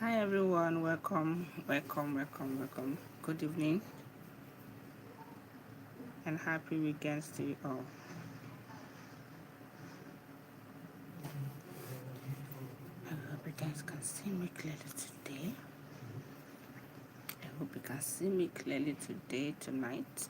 Hi everyone, welcome. Good evening and happy weekends to you all. I hope you guys can see me clearly today. I hope you can see me clearly today, tonight.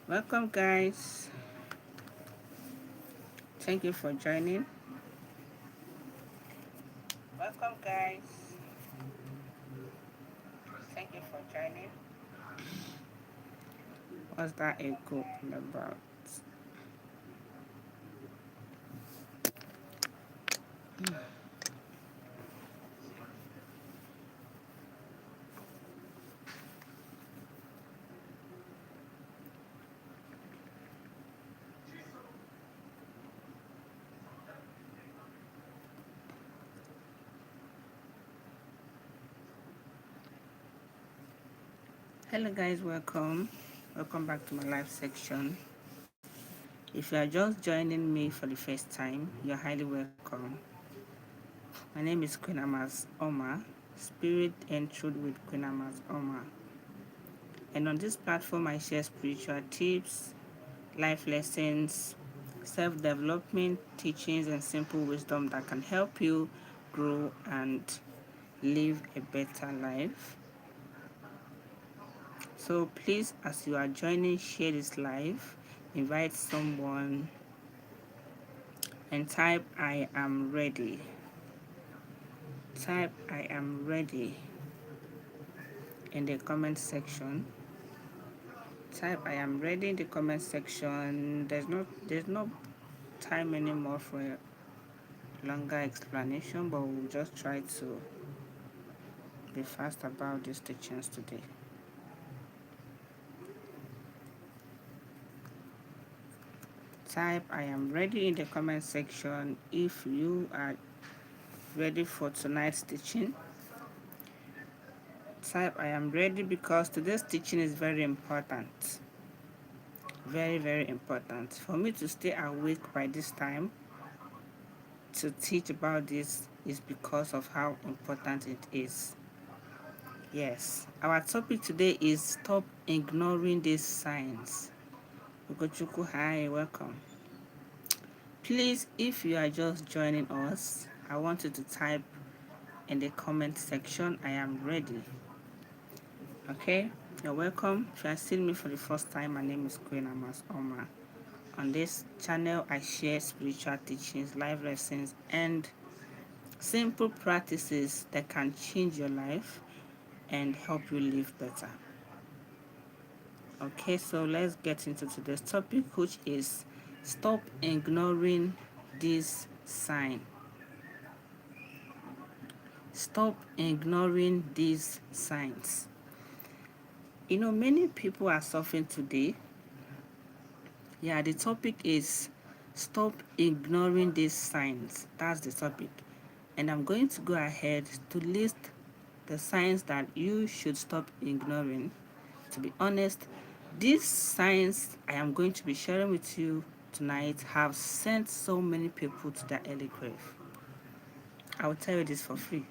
Welcome guys. Thank you for joining. Welcome guys. Thank you for joining. What's that echo about? Hello guys, welcome back to my live section. If you are just joining me for the first time, you're highly welcome. My name is Queen Amas Oma, Spirit and Truth with Queen Amas Oma. And on this platform, I share spiritual tips, life lessons, self-development, teachings, and simple wisdom that can help you grow and live a better life. So please, as you are joining, share this live, invite someone, and type I am ready. Type I am ready in the comment section. Type I am ready in the comment section. There's no time anymore for a longer explanation, but we'll just try to be fast about these teachings today. Type I am ready in the comment section if you are ready for tonight's teaching. Type I am ready because today's teaching is very important. Very, very important. For me to stay awake by this time to teach about this is because of how important it is. Yes, our topic today is stop ignoring these signs. Ugochukwu, hi, welcome. Please, if you are just joining us, I want you to type in the comment section, I am ready. Okay, you're welcome. If you are seeing me for the first time, my name is Queen Amas Oma. On this channel, I share spiritual teachings, life lessons, and simple practices that can change your life and help you live better. Okay, so let's get into today's topic, which is stop ignoring this sign. Stop ignoring these signs. You know, many people are suffering today. Yeah, the topic is stop ignoring these signs. That's the topic. And I'm going to go ahead to list the signs that you should stop ignoring. To be honest, these signs I am going to be sharing with you tonight have sent so many people to their early grave. I will tell you this for free.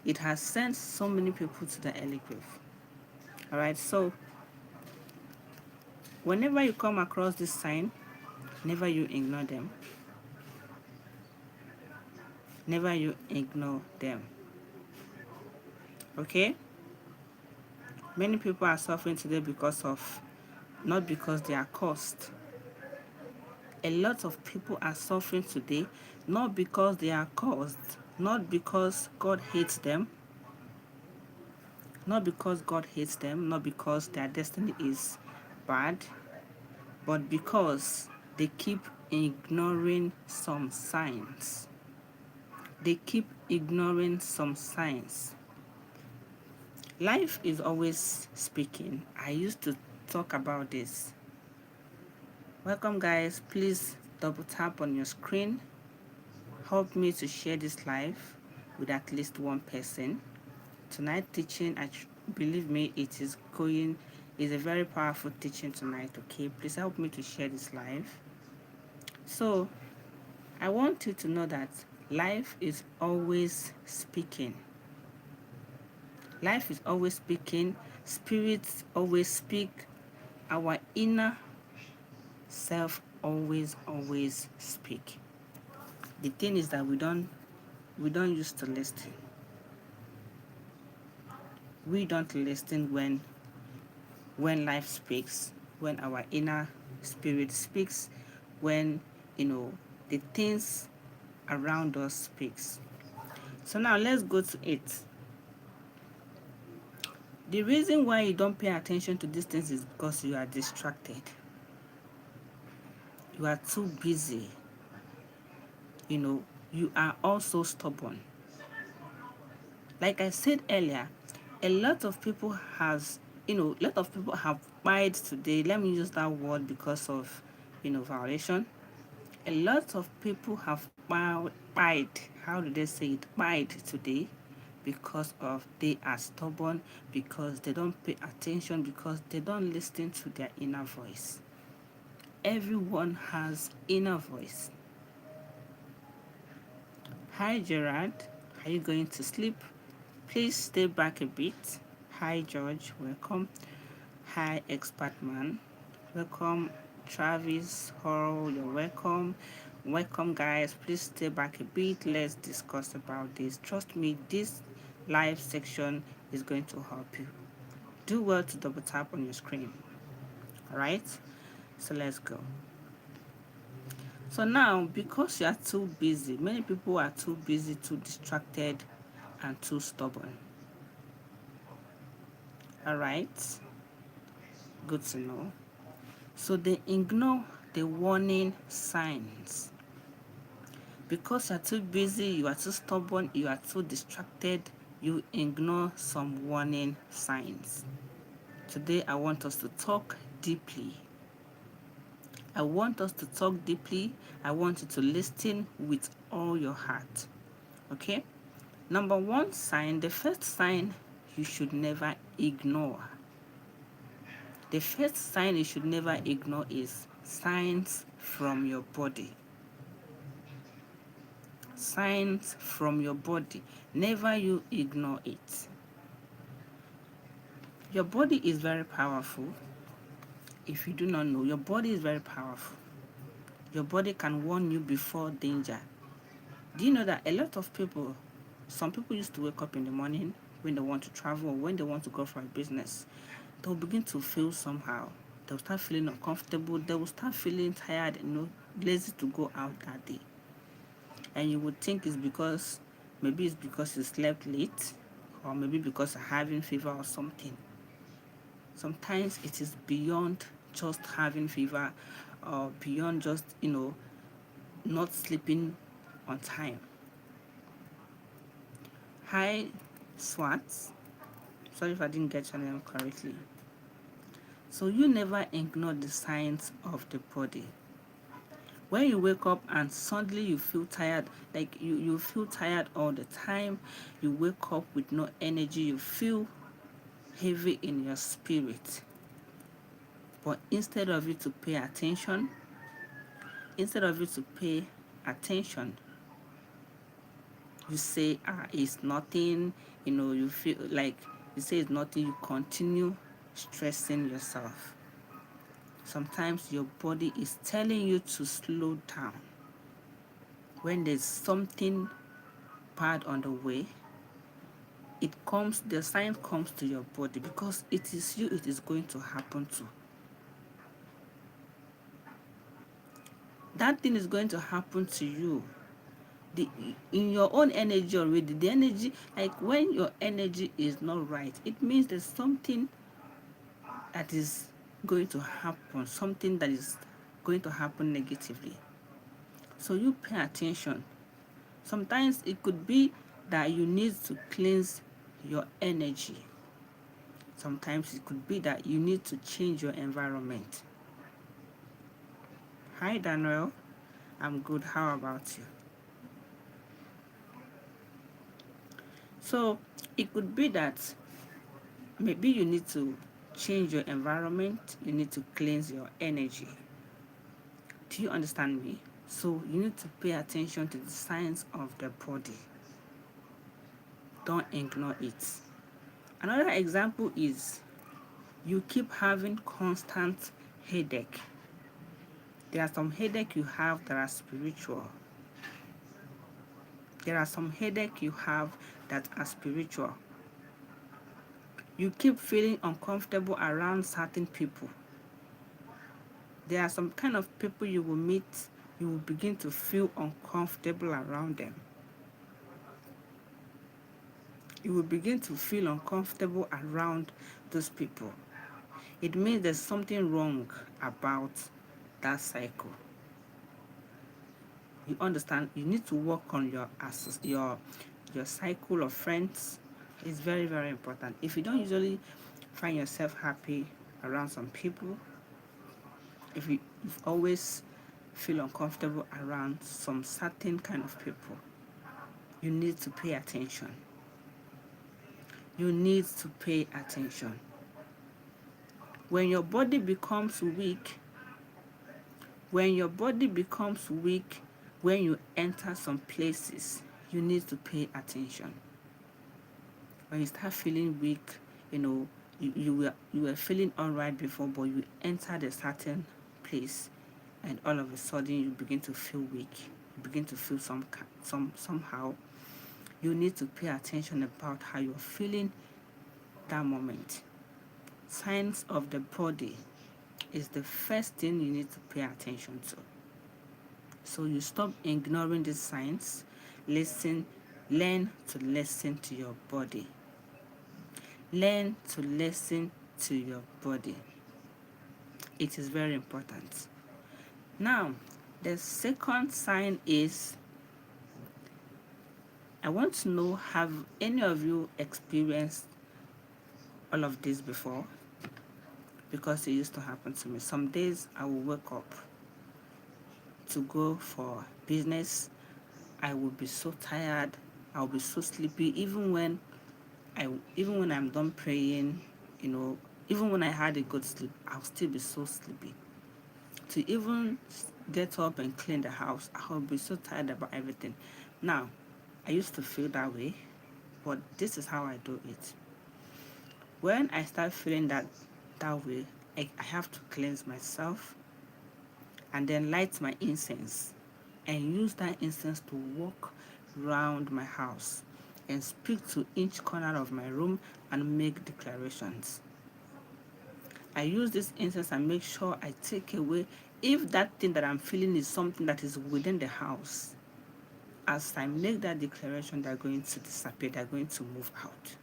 It has sent so many people to their early grave. All right, so whenever you come across this sign, never you ignore them. Never you ignore them. Okay? Many people are suffering today not because they are cursed. A lot of people are suffering today not because they are caused, not because God hates them, not because God hates them, not because their destiny is bad, but because they keep ignoring some signs. They keep ignoring some signs. Life is always speaking. I used to talk about this. Welcome, guys. Please double tap on your screen. Help me to share this live with at least one person. Tonight teaching, believe me, is a very powerful teaching tonight. Okay, please help me to share this live. So I want you to know that life is always speaking. Life is always speaking. Spirits always speak. Our inner self always speak. The thing is that we don't used to listen. We don't listen when life speaks, when our inner spirit speaks, when the things around us speaks. So now let's go to it. The reason why you don't pay attention to these things is because you are distracted. You are too busy. You are also stubborn. Like I said earlier, a lot of people have pied today. Let me use that word because of violation. A lot of people have pied. How do they say it? Pied today because of they are stubborn, because they don't pay attention, because they don't listen to their inner voice. Everyone has inner voice. Hi Gerard, are you going to sleep? Please stay back a bit. Hi George, welcome. Hi Expert Man, welcome. Travis Hall, you're welcome. Welcome guys, please stay back a bit. Let's discuss about this. Trust me, this live section is going to help you. Do well to double tap on your screen. Alright, so let's go. So now, because you are too busy, many people are too busy, too distracted, and too stubborn. Alright, good to know. So they ignore the warning signs. Because you are too busy, you are too stubborn, you are too distracted, you ignore some warning signs. Today I want us to talk deeply. I want us to talk deeply. I want you to listen with all your heart. Okay? Number one sign, the first sign you should never ignore. The first sign you should never ignore is signs from your body. Signs from your body. Never you ignore it. Your body is very powerful. If you do not know, your body is very powerful. Your body can warn you before danger. Do you know that a lot of people, some people used to wake up in the morning when they want to travel or when they want to go for a business, they'll begin to feel somehow. They'll start feeling uncomfortable. They will start feeling tired, lazy to go out that day. And you would think maybe it's because you slept late, or maybe because you're having fever or something. Sometimes it is beyond just having fever or beyond just, not sleeping on time. Hi, Swats. Sorry if I didn't get your name correctly. So you never ignore the signs of the body. When you wake up and suddenly you feel tired, like you feel tired all the time, you wake up with no energy, you feel heavy in your spirit. But instead of you to pay attention, you say, it's nothing, you feel like you say it's nothing, you continue stressing yourself. Sometimes your body is telling you to slow down. When there's something bad on the way, the sign comes to your body because it is you it is going to happen to. That thing is going to happen to you. In your own energy already, the energy, like when your energy is not right, it means there's something that is going to happen, something that is going to happen negatively. So you pay attention. Sometimes it could be that you need to cleanse your energy. Sometimes it could be that you need to change your environment. Hi, Daniel. I'm good. How about you? So it could be that maybe you need to change your environment. You need to cleanse your energy. Do you understand me? So you need to pay attention to the signs of the body. Don't ignore it. Another example is you keep having constant headache. There are some headache you have that are spiritual. There are some headache you have that are spiritual. You keep feeling uncomfortable around certain people. There are some kind of people you will meet, you will begin to feel uncomfortable around them. You will begin to feel uncomfortable around those people. It means there's something wrong about that cycle. You understand? You need to work on your cycle of friends. It's very, very important. If you don't usually find yourself happy around some people, if you always feel uncomfortable around some certain kind of people, you need to pay attention. You need to pay attention. When your body becomes weak, when you enter some places, you need to pay attention. When you start feeling weak, you were feeling all right before, but you entered a certain place, and all of a sudden you begin to feel weak. You begin to feel somehow. You need to pay attention about how you're feeling that moment. Signs of the body is the first thing you need to pay attention to. So you stop ignoring these signs. Learn to listen to your body. Learn to listen to your body. It is very important. Now, the second sign is, I want to know, have any of you experienced all of this before? Because it used to happen to me. Some days I will wake up to go for business. I will be so tired. I'll be so sleepy. Even when I'm done praying, even when I had a good sleep, I'll still be so sleepy. To even get up and clean the house, I'll be so tired about everything. Now, I used to feel that way, but this is how I do it. When I start feeling that way, I have to cleanse myself and then light my incense and use that incense to walk around my house and speak to each corner of my room and make declarations. I use this incense and make sure I take away, if that thing that I'm feeling is something that is within the house, as I make that declaration, they're going to disappear, they're going to move out.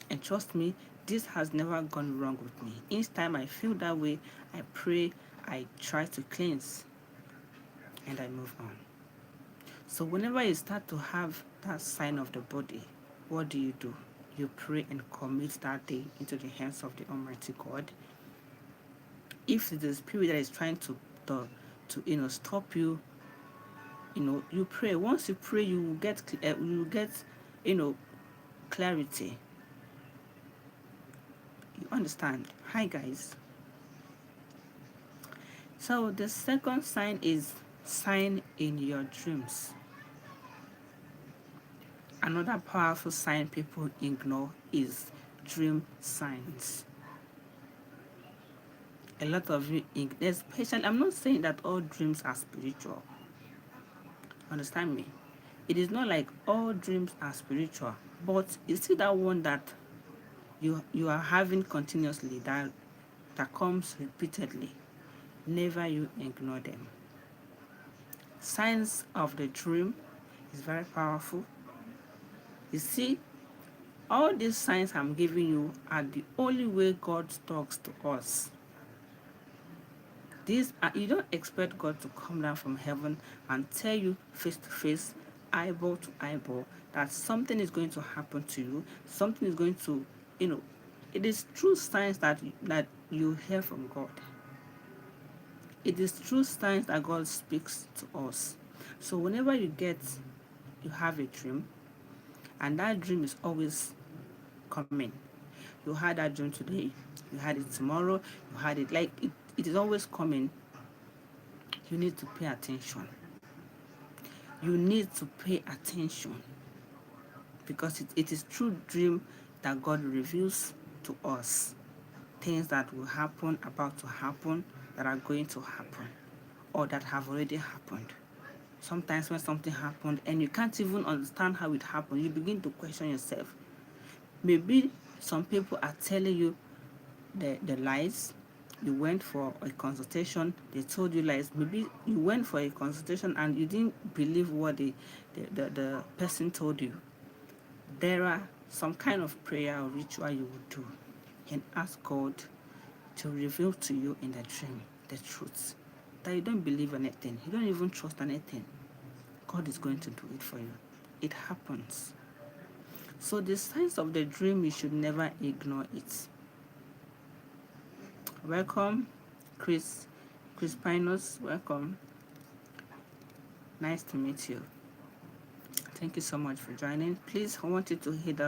And trust me, this has never gone wrong with me. Each time I feel that way, I pray, I try to cleanse, and I move on. So whenever you start to have that sign of the body, what do? You pray and commit that day into the hands of the Almighty God. If the spirit that is trying to stop you, you pray. Once you pray, you will get clarity. You understand? Hi guys. So the second sign is sign in your dreams. Another powerful sign people ignore is dream signs. A lot of you, especially, I'm not saying that all dreams are spiritual. Understand me? It is not like all dreams are spiritual, but you see that one that you are having continuously, that comes repeatedly. Never you ignore them. Signs of the dream is very powerful. You see, all these signs I'm giving you are the only way God talks to us. You don't expect God to come down from heaven and tell you face to face, eyeball to eyeball, that something is going to happen to you, something is going to, It is through signs that you hear from God. It is through signs that God speaks to us. So whenever you have a dream, and that dream is always coming. You had that dream today, you had it tomorrow, you had it like it is always coming. You need to pay attention. You need to pay attention because it is through dream that God reveals to us things that will happen, about to happen, that are going to happen, or that have already happened. Sometimes when something happened and you can't even understand how it happened, you begin to question yourself. Maybe some people are telling you the lies. You went for a consultation, they told you lies. Maybe you went for a consultation and you didn't believe what the person told you. There are some kind of prayer or ritual you would do and ask God to reveal to you in the dream the truth. That you don't believe anything, you don't even trust anything. God is going to do it for you. It happens. So the signs of the dream, you should never ignore it. Welcome, Chris Pinos. Welcome. Nice to meet you. Thank you so much for joining. Please, I want you to hit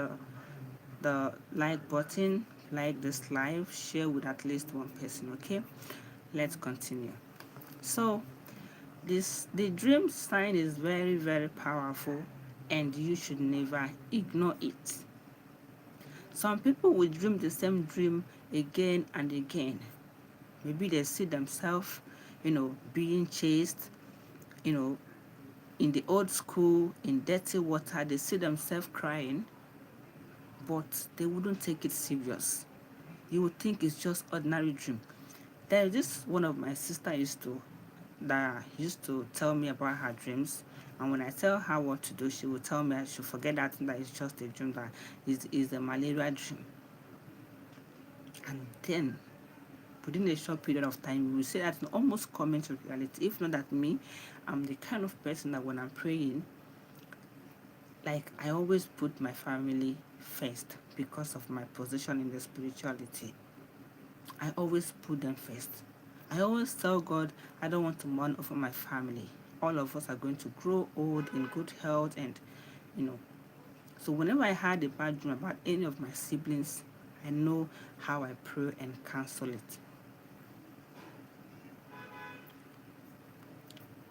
the like button, like this live, share with at least one person. Okay, let's continue. So the dream sign is very, very powerful, and you should never ignore it. Some people will dream the same dream again and again. Maybe they see themselves, being chased, in the old school, in dirty water. They see themselves crying, but they wouldn't take it serious. You would think it's just ordinary dream. There is this one of my sister that used to tell me about her dreams, and when I tell her what to do, she will tell me I should forget that it's just a dream, that is a malaria dream. And then within a short period of time, we will say that's almost coming to reality. If not that me, I'm the kind of person that when I'm praying, like I always put my family first because of my position in the spirituality. I always put them first. I always tell God, I don't want to mourn over my family. All of us are going to grow old in good health, and you know. So whenever I had a bad dream about any of my siblings, I know how I pray and cancel it.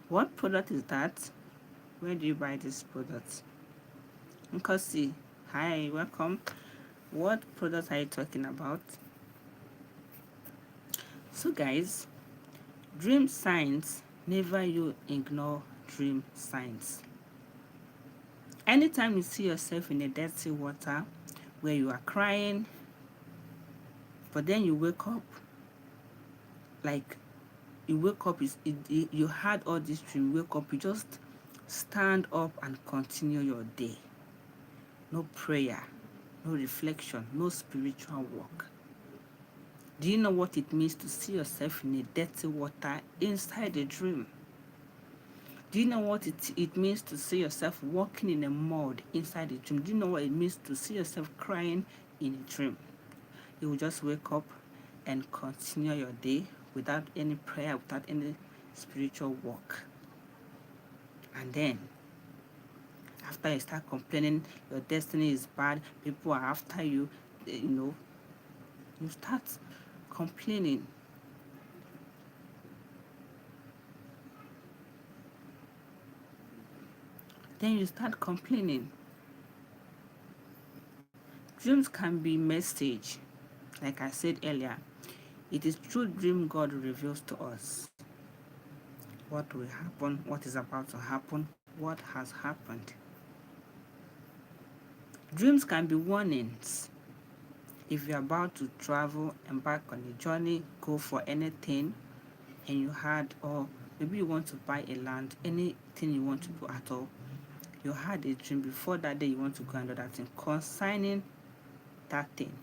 What product is that? Where do you buy this product? Nkosi, hi, welcome. What product are you talking about? So guys, dream signs, never you ignore dream signs. Anytime you see yourself in a dirty water where you are crying, but then you wake up, like you had all this dream, wake up, you just stand up and continue your day. No prayer, no reflection, no spiritual work. Do you know what it means to see yourself in a dirty water inside a dream? Do you know what it means to see yourself walking in a mud inside a dream? Do you know what it means to see yourself crying in a dream? You will just wake up and continue your day without any prayer, without any spiritual work. And then, after you start complaining, your destiny is bad, people are after you, you start complaining. Then you start complaining. Dreams can be message. Like I said earlier, it is through dream God reveals to us what will happen, what is about to happen, what has happened. Dreams can be warnings. If you're about to travel, embark on a journey, go for anything, and you had, or maybe you want to buy a land, anything you want to do at all, you had a dream before that day you want to go and do that thing concerning that thing.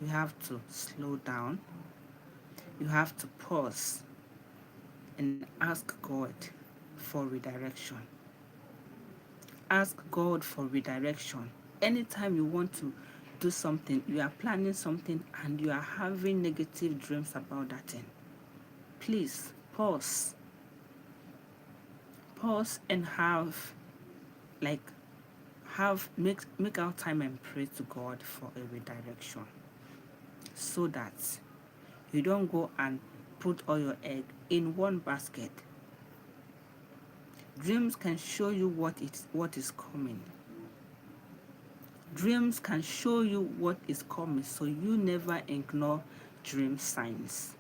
You have to slow down. You have to pause and ask God for redirection. Ask God for redirection. Anytime you want to do something, you are planning something, and you are having negative dreams about that thing, please pause and make our time and pray to God for a redirection, so that you don't go and put all your egg in one basket. Dreams can show you what is coming. Dreams can show you what is coming, so you never ignore dream signs.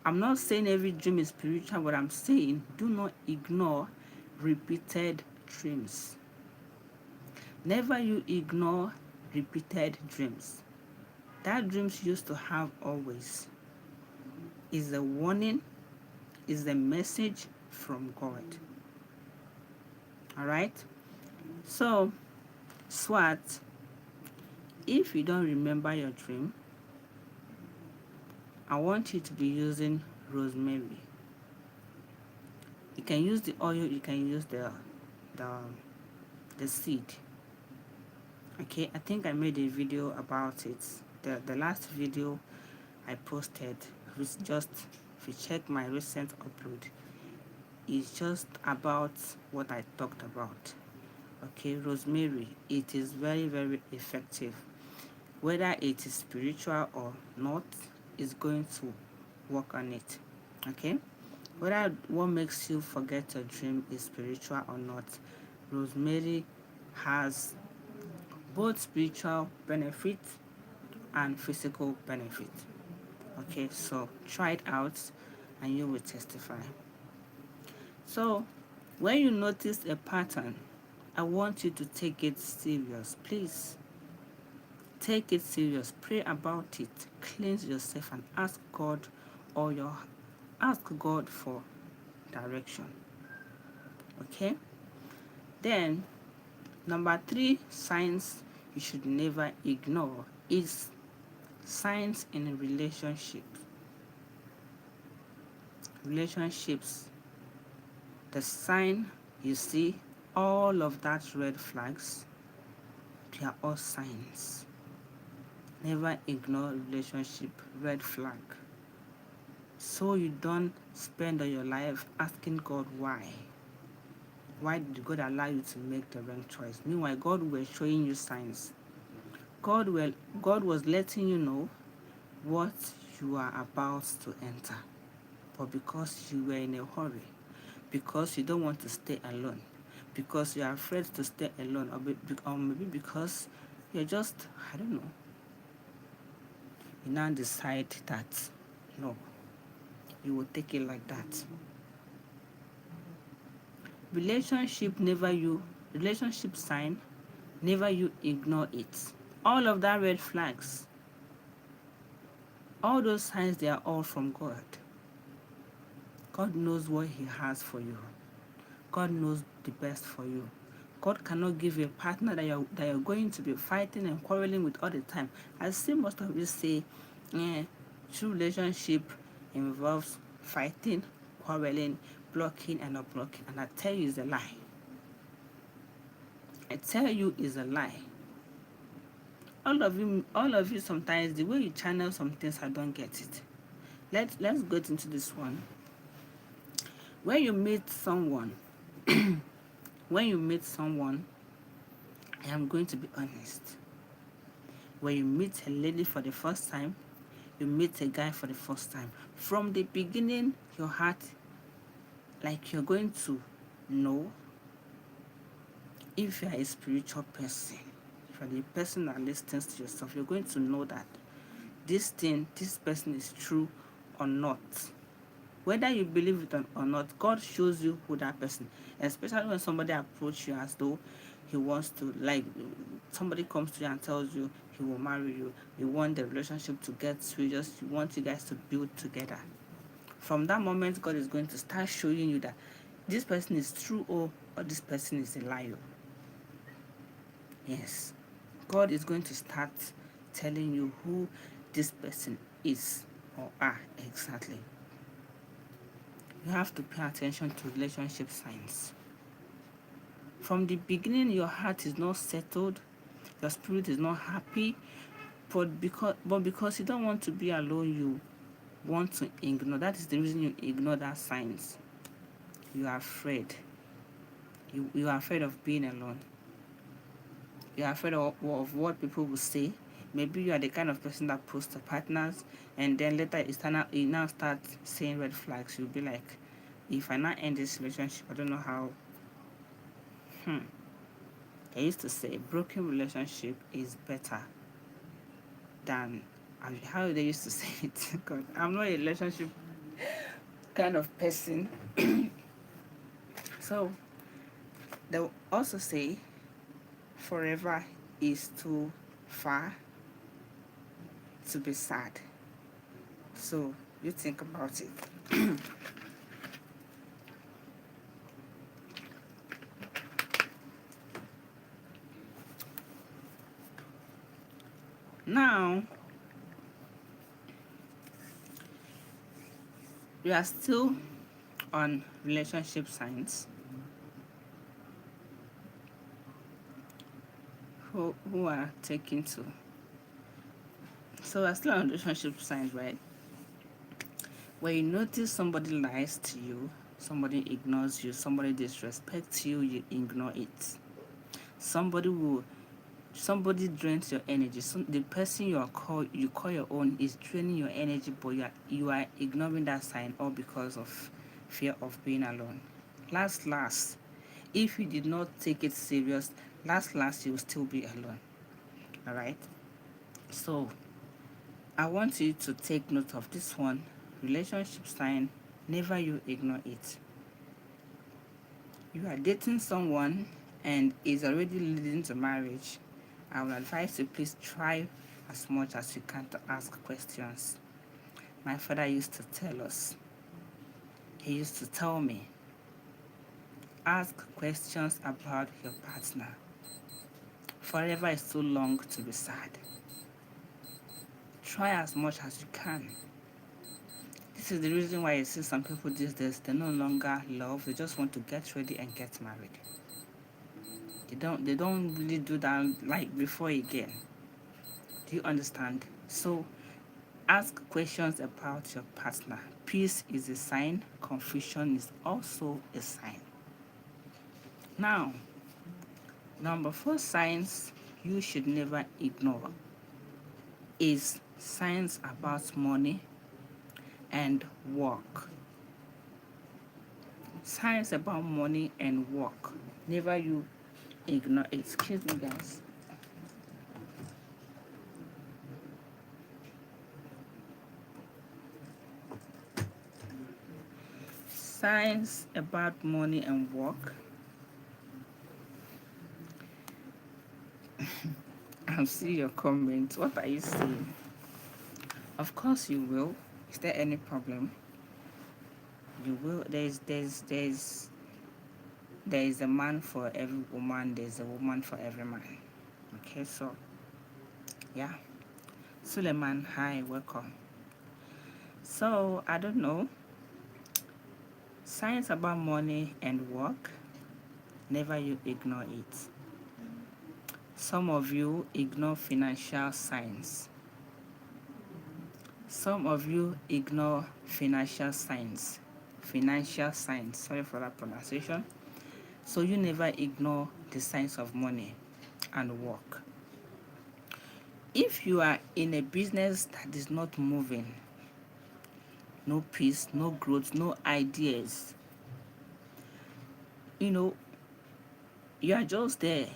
I'm not saying every dream is spiritual, but I'm saying do not ignore repeated dreams. Never you ignore repeated dreams. That dreams used to have always is a warning, is a message from God. All right? So, SWAT, if you don't remember your dream, I want you to be using rosemary. You can use the oil, you can use the seed. Okay, I think I made a video about it. The last video I posted was just, if you check my recent upload, it's just about what I talked about. Okay, rosemary, it is very, very effective. Whether it is spiritual or not, is going to work on it. Okay, whether what makes you forget your dream is spiritual or not, rosemary has both spiritual benefit and physical benefit. Okay, so try it out and you will testify. So when you notice a pattern, I want you to take it serious. Please take it serious. Pray about it. Cleanse yourself and ask God for direction. Okay? Then number 3 signs you should never ignore is signs in relationships. The sign you see, all of that red flags, they are all signs. Never ignore relationship red flag, so you don't spend all your life asking God why did God allow you to make the wrong choice. Meanwhile, God was showing you signs. God was letting you know what you are about to enter, but because you were in a hurry, because you don't want to stay alone, because you are afraid to stay alone, or maybe because you're just, I don't know, you now decide that no, you will take it like that. Relationship sign, never you ignore it. All of that red flags, all those signs, they are all from God. God knows what He has for you. God knows the best for you. God cannot give you a partner that you're going to be fighting and quarreling with all the time. I see most of you say, true relationship involves fighting, quarreling, blocking and not blocking. And I tell you, it's a lie. I tell you, it's a lie. All of you, sometimes the way you channel some things, I don't get it. Let's go into this one. When you meet someone, I am going to be honest. When you meet a lady for the first time, you meet a guy for the first time, from the beginning, your heart, like, you're going to know if you're a spiritual person, if you're the person that listens to yourself, you're going to know that this person is true or not. Whether you believe it or not, God shows you who that person, especially when somebody approaches you as though he wants to, like, somebody comes to you and tells you he will marry you, you want the relationship to get serious, you want you guys to build together. From that moment, God is going to start showing you that this person is true or this person is a liar. Yes, God is going to start telling you who this person is or are exactly. You have to pay attention to relationship signs. From the beginning, your heart is not settled. Your spirit is not happy, but because you don't want to be alone, you want to ignore. That is the reason you ignore that signs. You are afraid. You are afraid of being alone. You are afraid of what people will say. Maybe you are the kind of person that posts to partners, and then later you now start seeing red flags. You'll be like, if I not end this relationship, I don't know how. I used to say broken relationship is better than, how they used to say it. God, I'm not a relationship kind of person. So they'll also say forever is too far to be sad. So you think about it. Now we are still on relationship signs. Who are taken to. So we're still on relationship signs, right? When you notice somebody lies to you, somebody ignores you, somebody disrespects you, you ignore it. Somebody drains your energy. The person you call your own is draining your energy, but you are ignoring that sign, all because of fear of being alone. Last, if you did not take it serious, last you will still be alone. All right. So I want you to take note of this one. Relationship sign, never you ignore it. You are dating someone and is already leading to marriage. I would advise you, please try as much as you can to ask questions. My father used to tell us, he used to tell me, ask questions about your partner. Forever is too long to be sad. Try as much as you can. This is the reason why you see some people these days, they no longer love, they just want to get ready and get married. They don't really do that like before again. Do you understand? So ask questions about your partner. Peace is a sign, confusion is also a sign. Now, number 4 signs you should never ignore is signs about money and work. Signs about money and work. Never you ignore it. Excuse me, guys. Signs about money and work. I'll see your comments. What are you saying? Of course you will. Is there any problem? You will. There is a man for every woman. There's a woman for every man. Okay, so yeah. Suleiman, hi, welcome. So I don't know. Signs about money and work. Never you ignore it. Some of you ignore financial signs. Some of you ignore financial signs. Financial signs. Sorry for that pronunciation. So you never ignore the signs of money and work. If you are in a business that is not moving, no peace, no growth, no ideas, you are just there,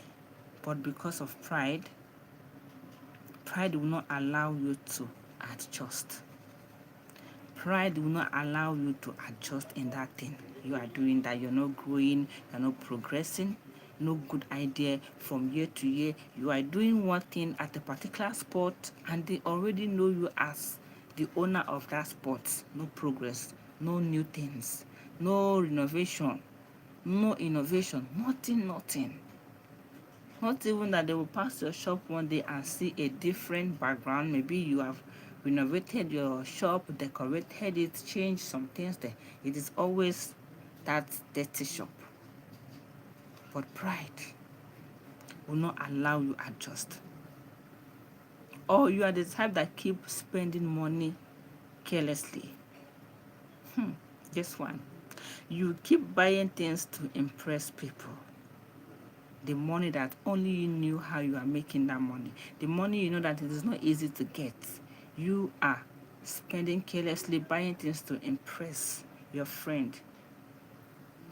but because of pride will not allow you to adjust. Pride will not allow you to adjust in that thing you are doing, that you're not growing, you're not progressing, no good idea from year to year. You are doing one thing at a particular spot and they already know you as the owner of that spot. No progress, no new things, no renovation, no innovation, nothing. Not even that they will pass your shop one day and see a different background. Maybe you have renovated your shop, decorated it, changed some things there. It is always that dirty shop. But pride will not allow you adjust. Or you are the type that keep spending money carelessly. This one. You keep buying things to impress people. The money that only you knew how you are making that money. The money you know that it is not easy to get. You are spending carelessly, buying things to impress your friend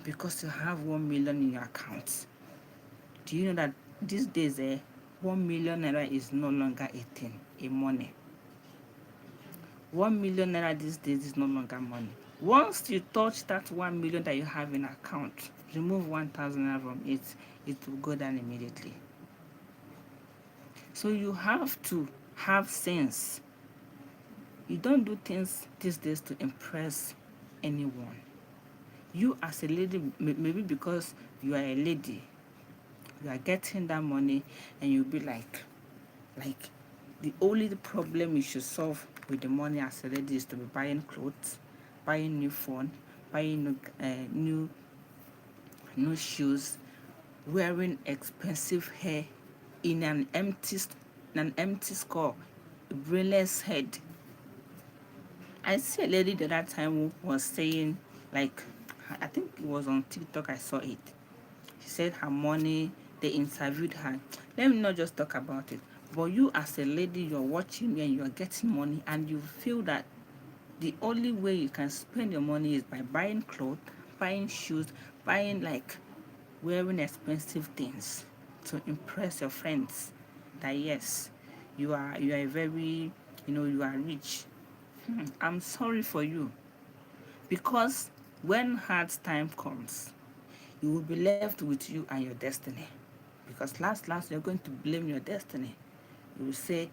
because you have 1 million in your account. Do you know that these days 1 million naira is no longer a thing, a money? 1 million naira these days is no longer money. Once you touch that 1 million that you have in account, remove 1,000 naira from it, it will go down immediately. So you have to have sense. You don't do things these days to impress anyone. You as a lady, maybe because you are a lady, you are getting that money and you'll be like the only problem you should solve with the money as a lady is to be buying clothes, buying new phone, buying new shoes, wearing expensive hair in an empty skull, brainless head. I see a lady the other time who was saying, like, I think it was on TikTok I saw it. She said her money, they interviewed her. Let me not just talk about it. But you as a lady, you're watching and you're getting money and you feel that the only way you can spend your money is by buying clothes, buying shoes, buying wearing expensive things to impress your friends that yes, you are a very, you are rich. I'm sorry for you, because when hard time comes, you will be left with you and your destiny. Because last you're going to blame your destiny. You will say,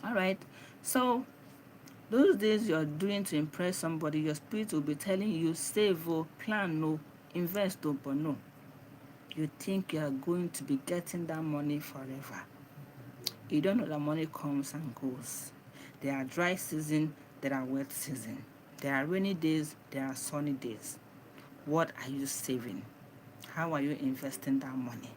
all right, so those days you're doing to impress somebody, your spirit will be telling you save or plan, no, invest, or but no. You think you are going to be getting that money forever. You don't know that money comes and goes. There are dry season, there are wet season. There are rainy days, there are sunny days. What are you saving? How are you investing that money?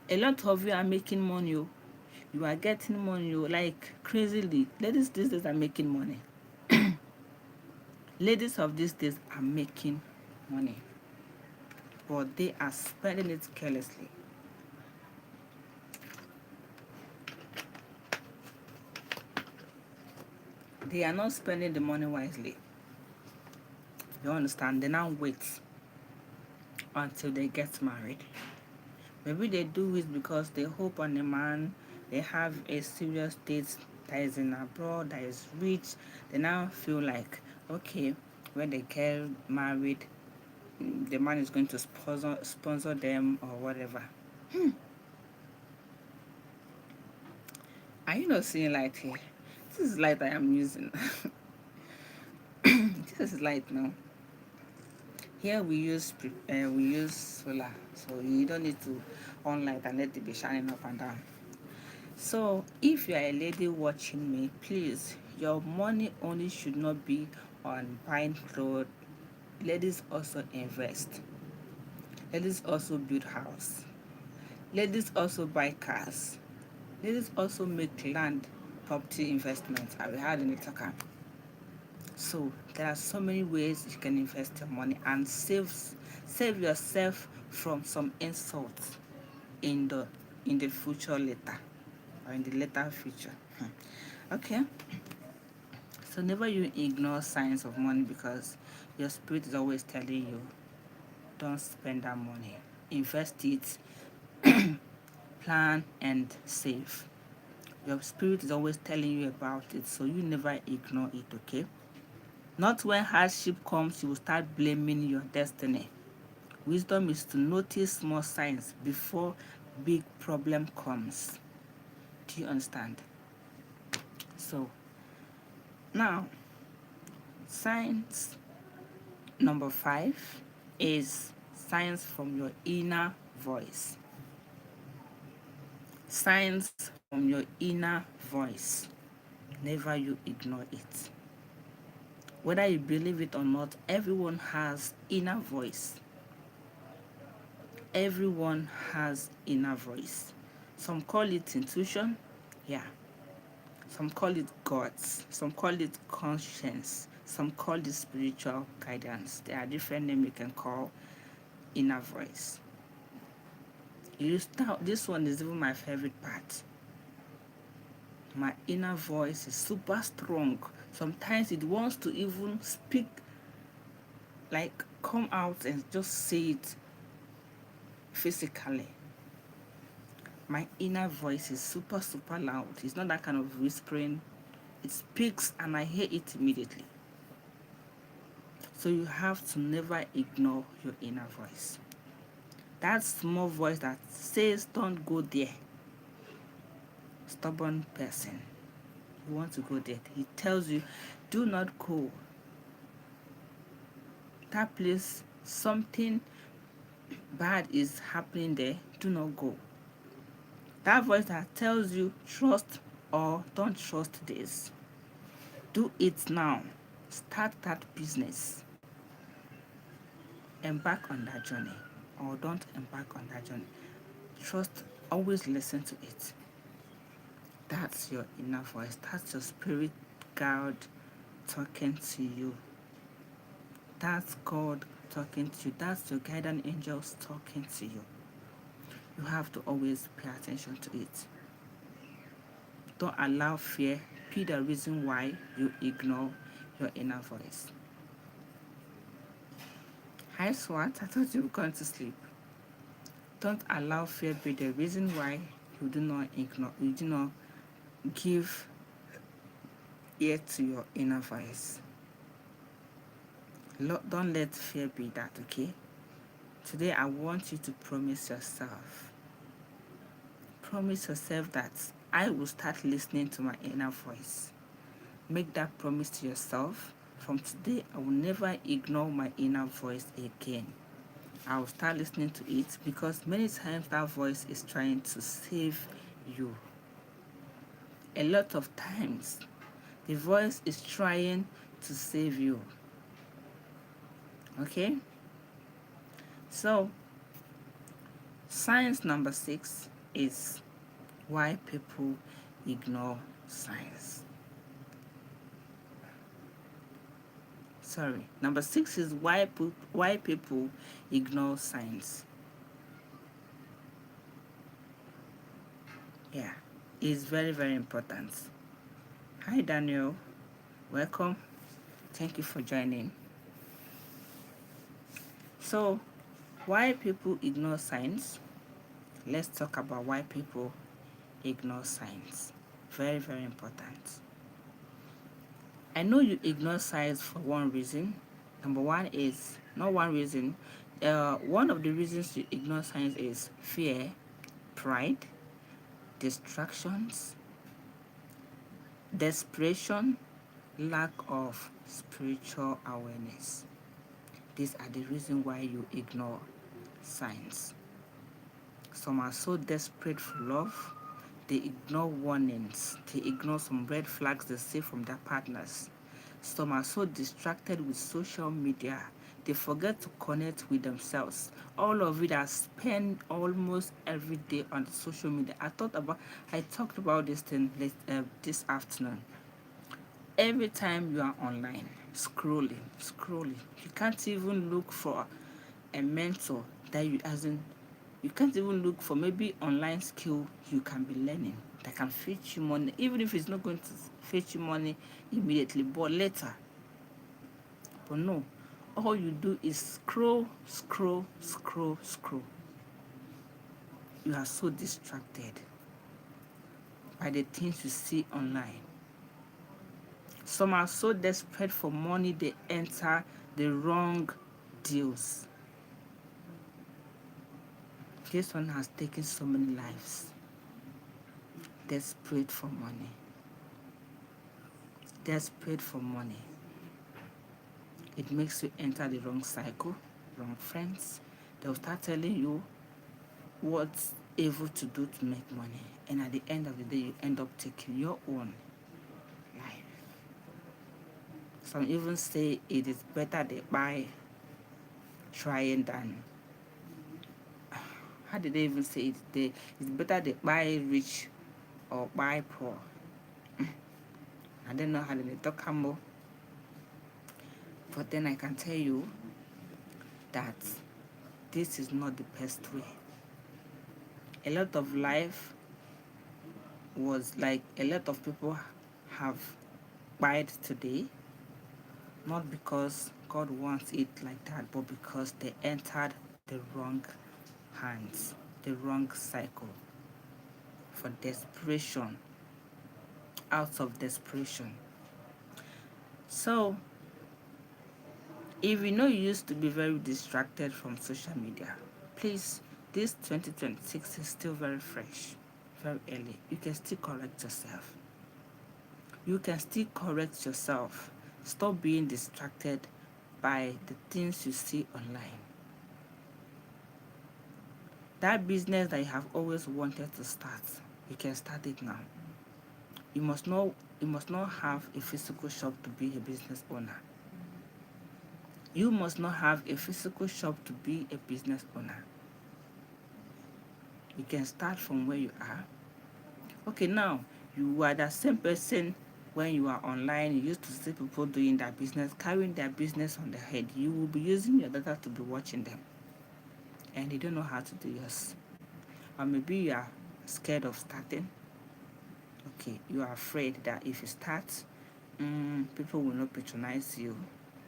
A lot of you are making money. You are getting money like crazily. Ladies these days are making money. Ladies of these days are making money, but they are spending it carelessly. They are not spending the money wisely. You understand? They now wait until they get married. Maybe they do it because they hope on a man. They have a serious date that is in abroad, that is rich. They now feel like, okay, when they get married, the man is going to sponsor them or whatever. Are you not seeing light here? This is light I am using. This is light now. Here we use solar, so you don't need to on light and let it be shining up and down. So if you are a lady watching me, please, your money only should not be on buying clothes. Ladies also invest. Ladies also build house. Ladies also buy cars. Ladies also make land property investments. I will have in the talker. So there are so many ways you can invest your money and save yourself from some insults in the future later, or in the later future. Okay, so never you ignore signs of money, because your spirit is always telling you don't spend that money, invest it, plan and save. Your spirit is always telling you about it, so you never ignore it. Okay, not when hardship comes you will start blaming your destiny. Wisdom is to notice small signs before big problem comes. Do you understand? So now, signs number 5 is signs from your inner voice. Signs from your inner voice. Never you ignore it. Whether you believe it or not, everyone has inner voice. Everyone has inner voice. Some call it intuition, yeah. Some call it gods. Some call it conscience. Some call it spiritual guidance. There are different names you can call inner voice. This one is even my favorite part. My inner voice is super strong. Sometimes it wants to even speak, like come out and just say it physically. My inner voice is super, super loud. It's not that kind of whispering. It speaks and I hear it immediately. So you have to never ignore your inner voice. That small voice that says, don't go there. Stubborn person. You want to go there. He tells you, do not go. That place, something bad is happening there. Do not go. That voice that tells you, trust or don't trust this. Do it now. Start that business. Embark on that journey or don't embark on that journey. Trust, always listen to it. That's your inner voice. That's your spirit guide talking to you. That's God talking to you. That's your guardian angels talking to you. You have to always pay attention to it. Don't allow fear be the reason why you ignore your inner voice. Hi, SWAT. I thought you were going to sleep. Don't allow fear be the reason why you do not give ear to your inner voice. Don't let fear be that, okay? Today, I want you to promise yourself. Promise yourself that I will start listening to my inner voice. Make that promise to yourself. From today, I will never ignore my inner voice again. I will start listening to it because many times that voice is trying to save you. A lot of times, the voice is trying to save you. Okay? So, science number 6 is why people ignore science. Number 6 is why people ignore science. Yeah, it's very, very important. Hi, Daniel. Welcome. Thank you for joining. So, why people ignore science? Let's talk about why people ignore science. Very, very important. I know you ignore science for one reason. Number one is, not one reason, one of the reasons you ignore science is fear, pride, distractions, desperation, lack of spiritual awareness. These are the reasons why you ignore science. Some are so desperate for love, they ignore warnings, they ignore some red flags they see from their partners. Some are so distracted with social media, they forget to connect with themselves. All of it are spent almost every day on social media. I talked about this thing this afternoon. Every time you are online, scrolling, you can't even look for a mentor that you can't even look for maybe online skill you can be learning that can fetch you money, even if it's not going to fetch you money immediately, but later. But no, all you do is scroll. You are so distracted by the things you see online. Some are so desperate for money they enter the wrong deals. This one has taken so many lives. Desperate for money. It makes you enter the wrong cycle, wrong friends. They'll start telling you what's able to do to make money. And at the end of the day, you end up taking your own life. Some even say it is better they buy trying than How did they even say it? It's better they buy rich or buy poor. I don't know how they talk more. But then I can tell you that this is not the best way. A lot of life was like a lot of people have died today, not because God wants it like that, but because they entered the wrong hands, the wrong cycle for desperation, out of desperation. So, if you know you used to be very distracted from social media, please, this 2026 is still very fresh, very early. You can still correct yourself. You can still correct yourself. Stop being distracted by the things you see online. That business that you have always wanted to start, you can start it now. You must not have a physical shop to be a business owner. You must not have a physical shop to be a business owner. You can start from where you are. Okay, now you are the same person when you are online. You used to see people doing their business, carrying their business on their head. You will be using your data to be watching them, and you don't know how to do yours. Or maybe you are scared of starting. Okay, you are afraid that if you start, people will not patronize you.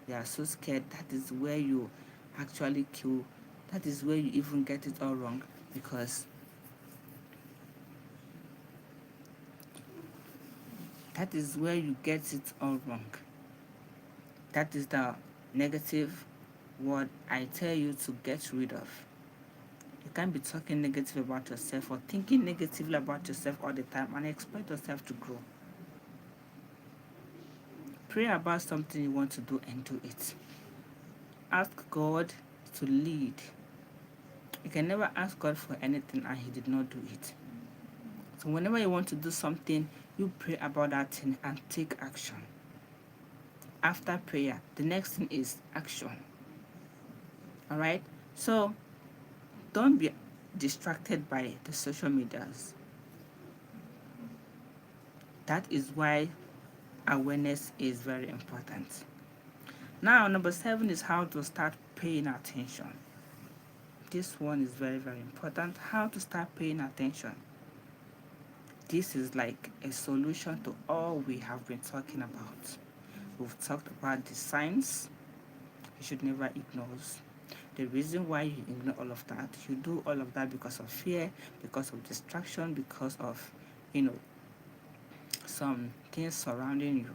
You are so scared. That is where you actually kill. That is where you even get it all wrong, because that is where you get it all wrong. That is the negative word I tell you to get rid of. You can't be talking negative about yourself or thinking negatively about yourself all the time and expect yourself to grow. Pray about something you want to do and do it. Ask God to lead. You can never ask God for anything and He did not do it. So whenever you want to do something, you pray about that thing and take action. After prayer, the next thing is action. All right? So don't be distracted by the social medias. That is why awareness is very important. Now, number 7 is how to start paying attention. This one is very, very important. How to start paying attention. This is like a solution to all we have been talking about. We've talked about the signs you should never ignore. The reason why you ignore all of that, you do all of that because of fear, because of distraction, because of, some things surrounding you.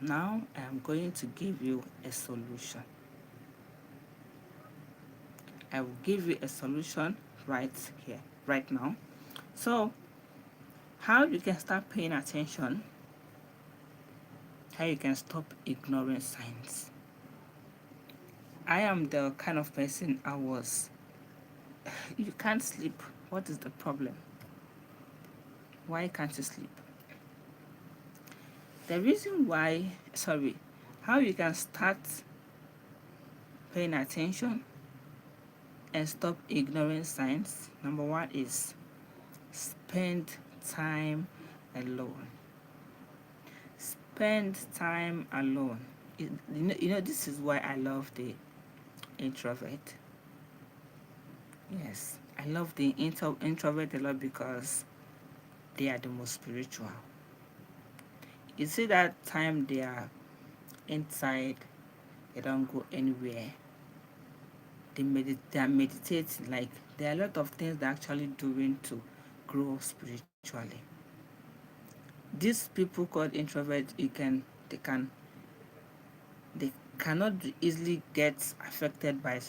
Now I am going to give you a solution. I will give you a solution right here, right now. So, how you can start paying attention, how you can stop ignoring signs. I am the kind of person you can't sleep. What is the problem? Why can't you sleep? The reason why, how you can start paying attention and stop ignoring signs. Number 1 is spend time alone. Spend time alone. This is why I love the introvert. Yes, I love the introvert a lot because they are the most spiritual. You see that time they are inside, they don't go anywhere. They are meditating. Like, there are a lot of things they're actually doing to grow spiritually. These people called introvert, they cannot easily get affected by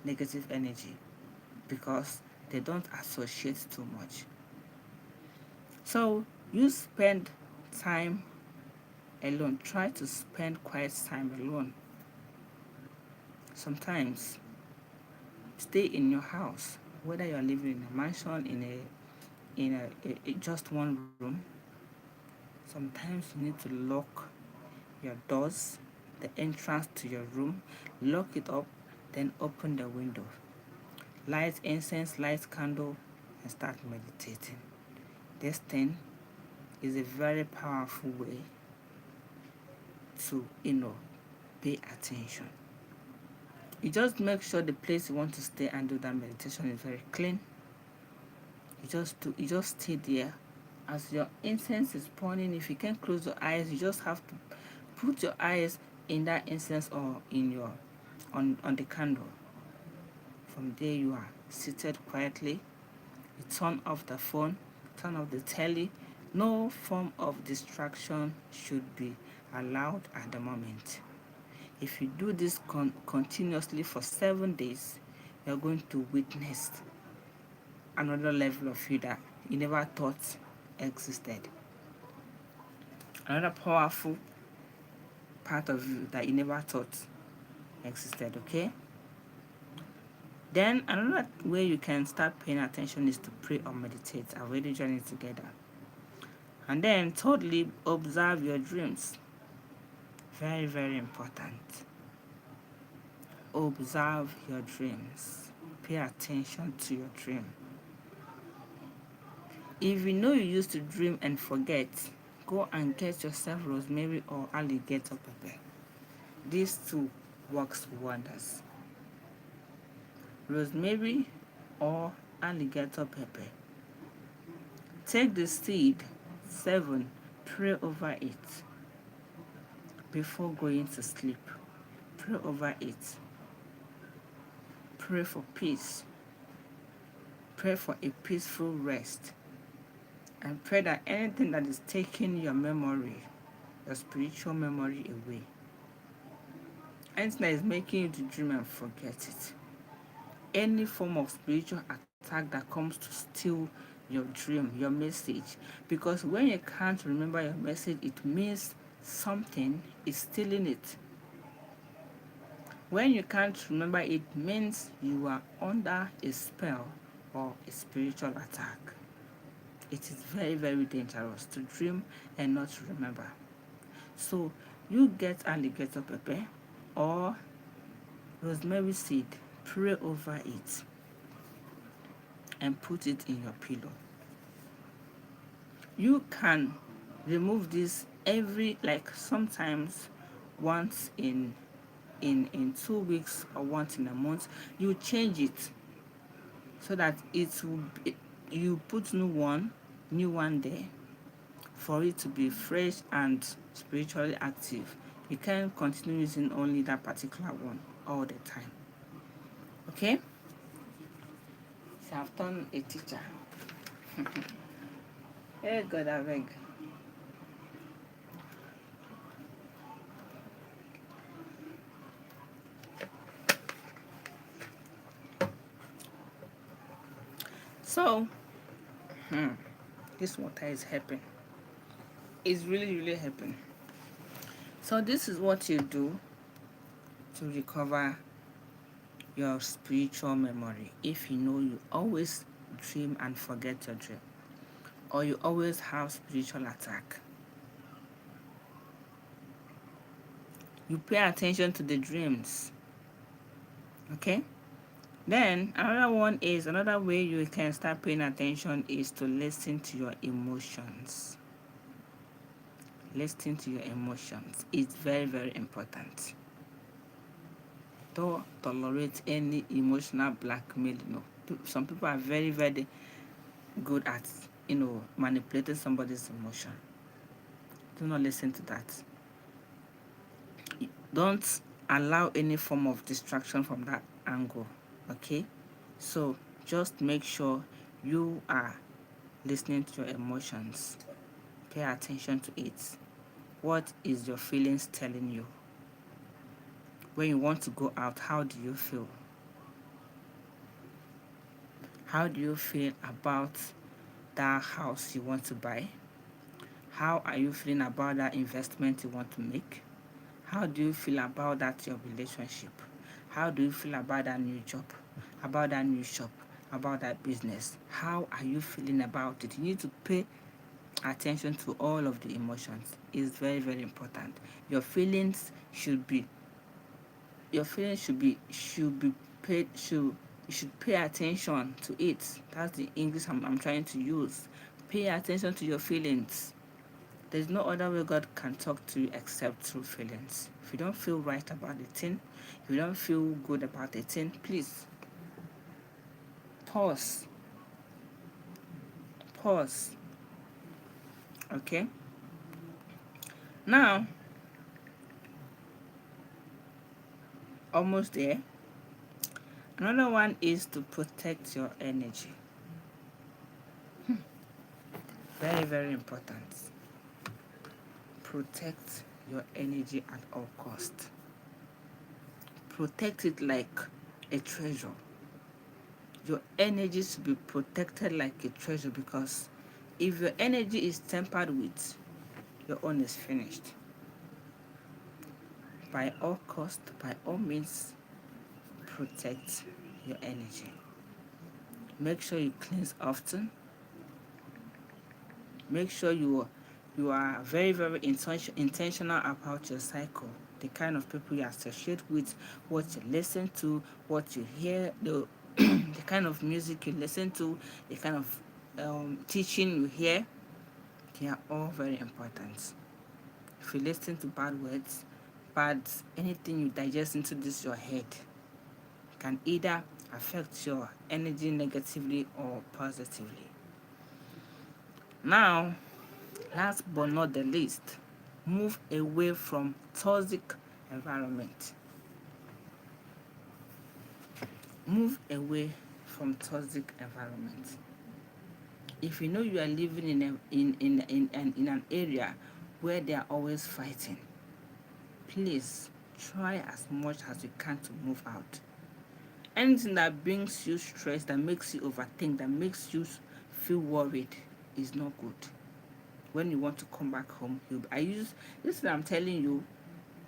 negative energy because they don't associate too much. So you spend time alone. Try to spend quiet time alone. Sometimes stay in your house, whether you're living in a mansion, in a just one room. Sometimes you need to lock your doors, the entrance to your room, lock it up, then open the window. light incense, light candle, and start meditating. This thing is a very powerful way to, pay attention. You just make sure the place you want to stay and do that meditation is very clean. You just stay there. As your incense is burning, if you can't close your eyes, you just have to put your eyes in that incense or in your on the candle. From there you are seated quietly. You turn off the phone, turn off the telly. No form of distraction should be allowed at the moment. If you do this continuously for 7 days, you're going to witness another level of you that you never thought existed. Another powerful part of you that you never thought existed, okay? Then another way you can start paying attention is to pray or meditate. I've already joined it together. And then thirdly, observe your dreams. Very, very important. Observe your dreams. Pay attention to your dream. If you know you used to dream and forget, go and get yourself rosemary or alligator pepper. These two works wonders. Rosemary or alligator pepper. Take the seed, 7, pray over it before going to sleep. Pray over it. Pray for peace. Pray for a peaceful rest. And pray that anything that is taking your memory, your spiritual memory away, anything that is making you to dream and forget it, any form of spiritual attack that comes to steal your dream, your message, because when you can't remember your message, it means something is stealing it. When you can't remember, it means you are under a spell or a spiritual attack. It is very, very dangerous to dream and not to remember. So you get alligator pepper or rosemary seed, pray over it, and put it in your pillow. You can remove this sometimes once in 2 weeks or once in a month. You change it so that it will be, you put new one there for it to be fresh and spiritually active. You can't continue using only that particular one all the time. Okay? So I've turned a teacher. Hey God, I beg. So, this water is helping. It's really, really helping. So this is what you do to recover your spiritual memory. If you know you always dream and forget your dream, or you always have spiritual attack, you pay attention to the dreams. Okay? Then another way you can start paying attention is to listen to your emotions. Listen to your emotions. It's very, very important. Don't tolerate any emotional blackmail. Some people are very, very good at manipulating somebody's emotion. Do not listen to that. Don't allow any form of distraction from that angle. Okay, so just make sure you are listening to your emotions. Pay attention to it. What is your feelings telling you? When you want to go out, how do you feel? How do you feel about that house you want to buy? How are you feeling about that investment you want to make? How do you feel about that your relationship? How do you feel about that new job, about that new shop, about that business? How are you feeling about it? You need to pay attention to all of the emotions. It's very, very important. Your feelings should be paid should You should pay attention to it. That's the English I'm trying to use. Pay attention to your feelings. There's no other way God can talk to you except through feelings. If you don't feel right about the thing, if you don't feel good about the thing, please pause. Pause. Okay? Now, almost there. Another one is to protect your energy. Very, very important. Protect your energy at all costs. Protect it like a treasure. Your energy should be protected like a treasure, because if your energy is tampered with, your own is finished. By all costs, by all means, protect your energy. Make sure you cleanse often. Make sure you are very, very intentional about your cycle, the kind of people you associate with, what you listen to, what you hear, the the kind of music you listen to, the kind of teaching you hear. They are all very important. If you listen to bad words, anything you digest into your head can either affect your energy negatively or positively. Now, last but not the least, move away from toxic environment. Move away from toxic environment. If you know you are living in an area where they are always fighting, please try as much as you can to move out. Anything that brings you stress, that makes you overthink, that makes you feel worried is not good. When you want to come back home, this that I'm telling you,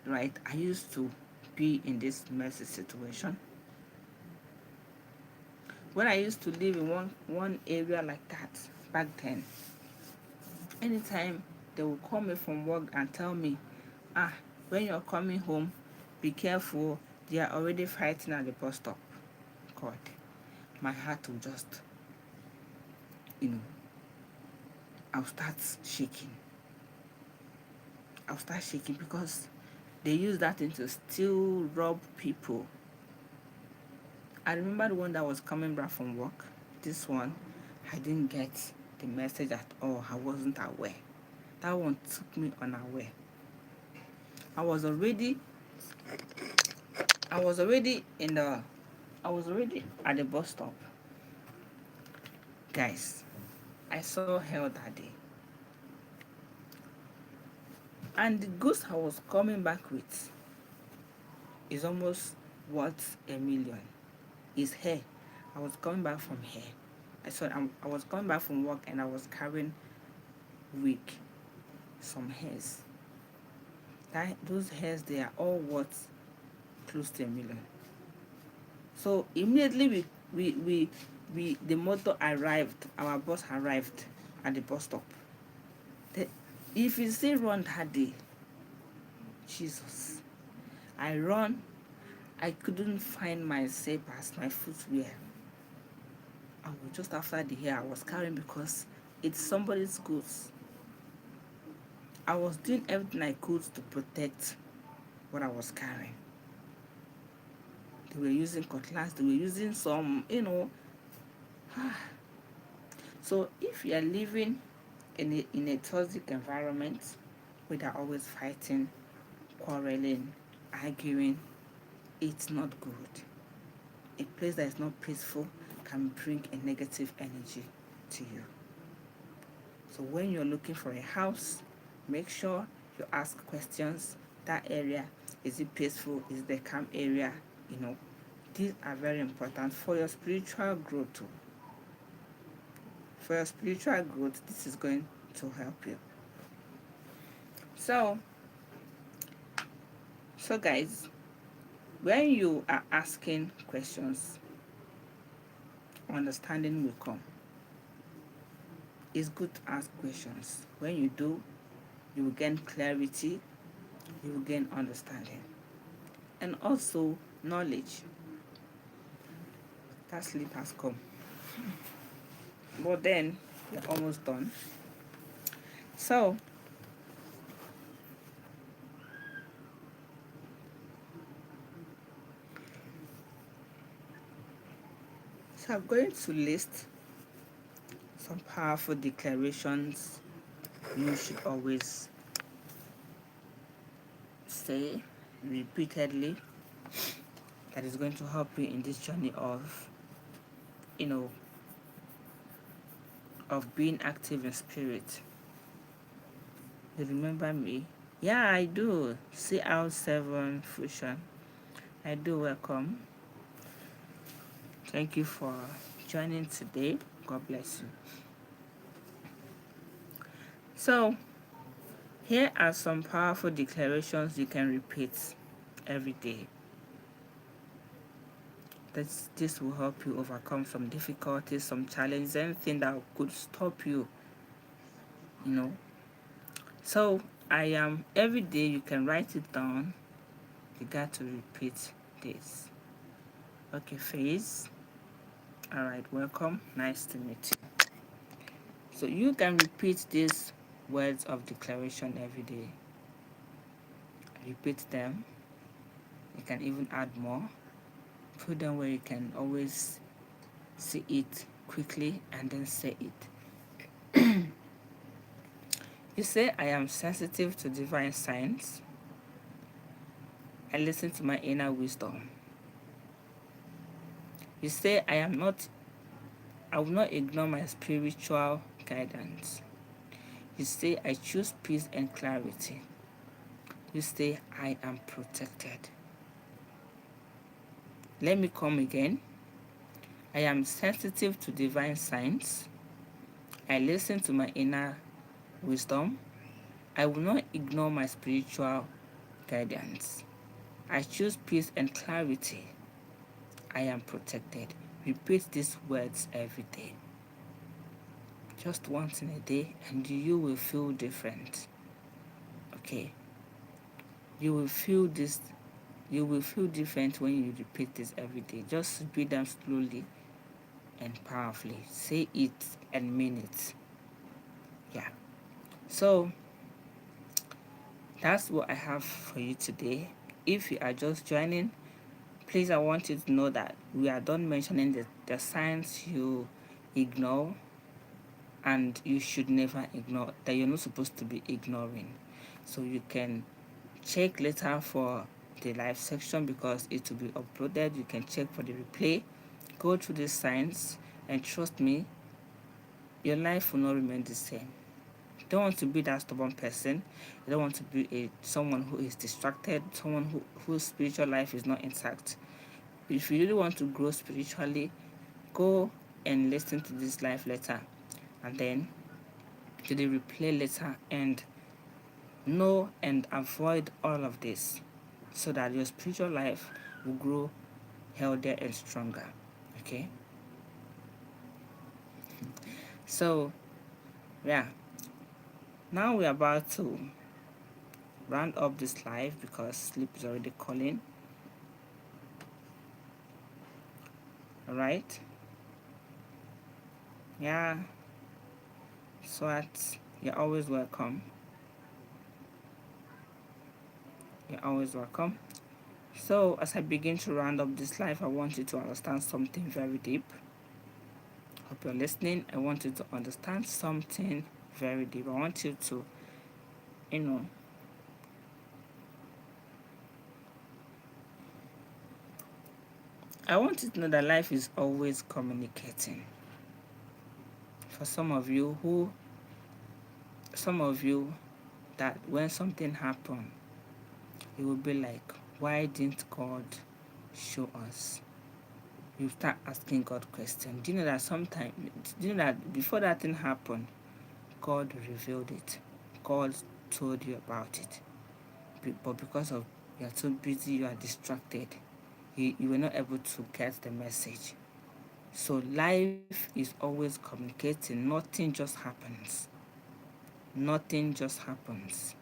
right? I used to be in this messy situation. When I used to live in one area like that back then, anytime they would call me from work and tell me, when you're coming home, be careful, they are already fighting at the bus stop. God, my heart will just, I'll start shaking. Because they use that thing to still rob people. I remember the one that was coming back from work. This one, I didn't get the message at all. I wasn't aware. That one took me unaware. I was already at the bus stop. Guys, I saw hell that day. And the goods I was coming back with is almost worth $1 million. It's hair. I was coming back from hair. I was coming back from work and I was carrying some hairs. Those hairs, they are all worth close to $1 million. So immediately the motor arrived, our bus arrived at the bus stop. If you still run that day, Jesus, I run, I couldn't find my slippers, my footwear. I was just after the hair I was carrying, because it's somebody's goods. I was doing everything I could to protect what I was carrying. They were using cutlass, they were using some, So if you are living in a toxic environment where they're always fighting, quarreling, arguing, it's not good. A place that is not peaceful can bring a negative energy to you. So when you're looking for a house, make sure you ask questions. That area, is it peaceful? Is it a calm area? These are very important for your spiritual growth too. For your spiritual growth, this is going to help you. So guys, when you are asking questions, understanding will come. It's good to ask questions. When you do, you will gain clarity, you will gain understanding, and also knowledge. that sleep has come. But then we're almost done. So I'm going to list some powerful declarations you should always say repeatedly that is going to help you in this journey of, of being active in spirit. You remember me? Yeah, I do. CR7 Fusion. I do welcome. Thank you for joining today. God bless you. So, here are some powerful declarations you can repeat every day. This will help you overcome some difficulties, some challenges, anything that could stop you, So, every day you can write it down. You got to repeat this. Okay, Faith. All right, welcome. Nice to meet you. So you can repeat these words of declaration every day. Repeat them. You can even add more. Put them where you can always see it quickly and then say it. You say, I am sensitive to divine signs. I listen to my inner wisdom. You say, I will not ignore my spiritual guidance. You say, I choose peace and clarity. You say, I am protected. Let me come again. I am sensitive to divine signs. I listen to my inner wisdom. I will not ignore my spiritual guidance. I choose peace and clarity. I am protected. Repeat these words every day. Just once in a day, and you will feel different. Okay? You will feel different when you repeat this every day. Just repeat them slowly and powerfully. Say it and mean it. Yeah. So that's what I have for you today. If you are just joining, please, I want you to know that we are done mentioning the signs you ignore and you should never ignore, that you're not supposed to be ignoring. So you can check later for the live section because it will be uploaded. You can check for the replay. Go through these signs and trust me, your life will not remain the same. You don't want to be that stubborn person. You don't want to be someone who is distracted, someone whose spiritual life is not intact. If you really want to grow spiritually, go and listen to this live later and then to the replay later and know and avoid all of this so that your spiritual life will grow healthier and stronger. Okay? So, yeah. Now we're about to round up this live because sleep is already calling. Alright? Yeah. Swat, you're always welcome. You're always welcome. So, as I begin to round up this life, I want you to understand something very deep. Hope you're listening. I want you to understand something very deep. I want you to, I want you to know that life is always communicating. For some of you, that when something happens, it will be like, why didn't God show us? You start asking God questions. Do you know that before that thing happened, God revealed it. God told you about it. But because of you are too busy, you are distracted, you were not able to get the message. So life is always communicating. Nothing just happens. Nothing just happens.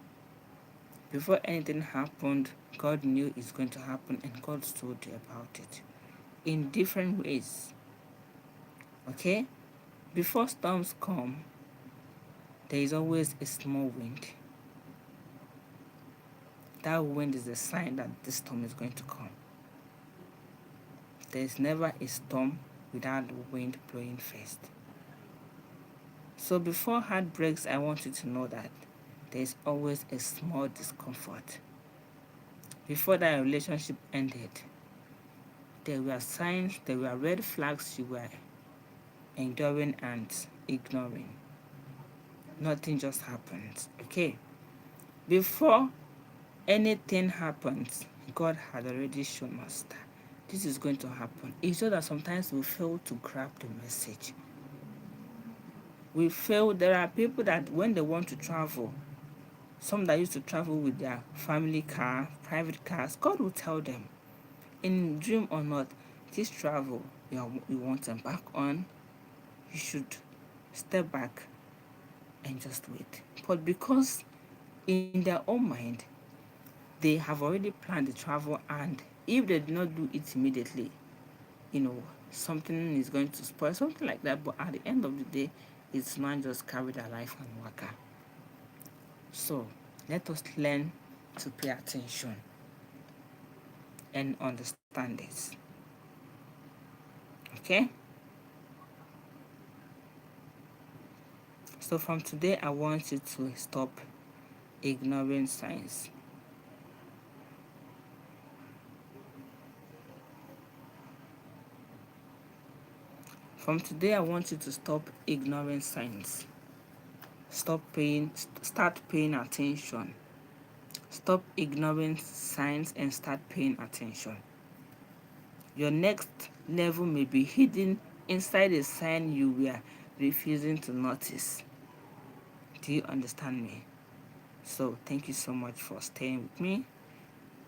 Before anything happened, God knew it's going to happen and God told you about it in different ways. Okay? Before storms come, there is always a small wind. That wind is a sign that the storm is going to come. There is never a storm without the wind blowing first. So before heartbreaks, I want you to know that there is always a small discomfort. Before that relationship ended, there were signs, there were red flags you were enduring and ignoring. Nothing just happens, okay? Before anything happens, God had already shown us that this is going to happen. It's just that sometimes we fail to grab the message. We fail. There are people that when they want to travel, some that used to travel with their family car, private cars, God will tell them, in dream or not, this travel you want to embark on, you should step back and just wait. But because in their own mind, they have already planned the travel, and if they do not do it immediately, something is going to spoil, something like that. But at the end of the day, it's not just carry their life and worker. So let us learn to pay attention and understand this. Okay? So from today, I want you to stop ignoring signs. From today, I want you to stop ignoring signs. Start paying attention. Stop ignoring signs and start paying attention. Your next level may be hidden inside a sign you were refusing to notice. Do you understand me? So thank you so much for staying with me.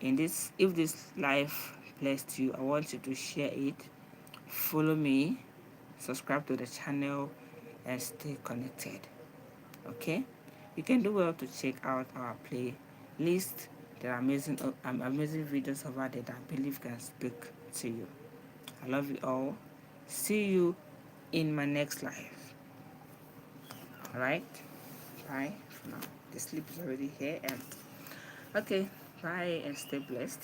If this life blessed you, I want you to share it. Follow me, subscribe to the channel, and stay connected. Okay? You can do well to check out our playlist. There are amazing videos over there that I believe can speak to you. I love you all. See you in my next life. Alright? Bye for now. The sleep is already here, and okay, bye and stay blessed.